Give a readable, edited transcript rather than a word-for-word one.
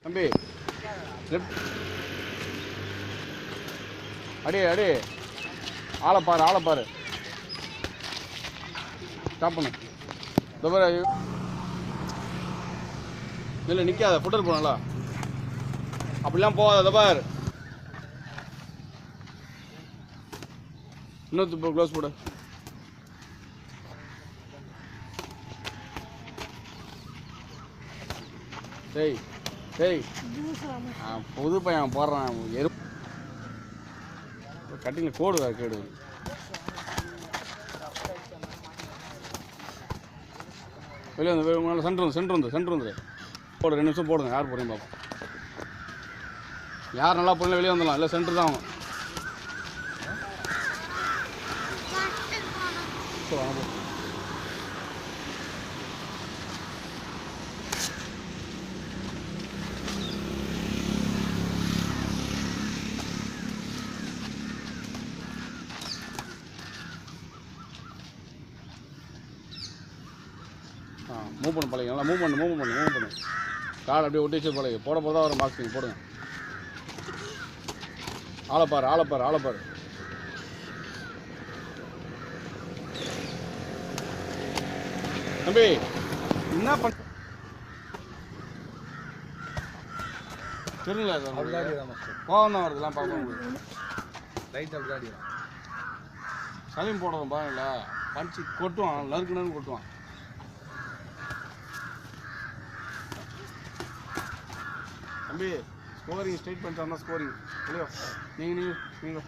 தம்பி லெஃப்ட் அடி அடி ஆளை பாரு ஸ்டாப் பண்ணு இல்லை நிற்காத ஃபுட்டர் போனல அப்படிலாம் போகாத பார் இன்னொரு க்ளோஸ் போடு டேய் டேய் புது பையன் போடுறான் கட்டிங்கில் கோடு கேடு வெளியே வந்து சென்ட்ரு வந்து போடு 2 நிமிஷம் போடுங்க யார் போடுறீங்க பார்ப்போம் யார் நல்லா போடல வெளியே வந்துடலாம் இல்லை சென்ட்ரு தான் அவங்க வாங்க மூவ் பண்ணு பழகி நல்லா மூவ் பண்ணு கால் அப்படியே ஒட்டி வச்சு பழகி போட போதான் ஒரு மார்க்ஸ் நீங்கள் போடுங்க ஆளப்பாரு தம்பி என்ன பண்ண தெரியல கோவம் தான் வருதுலாம் பார்க்க லைட் அப்படி சலீம் போடுறோம் பாருங்கள பஞ்சு கொட்டுவான் நறுக்குன்னு கொட்டுவான் தம்பி ஸ்கோரிங் ஸ்ட்ரைட் பண்ணிட்டு ஸ்கோரிங் இல்லையோ நீங்கள்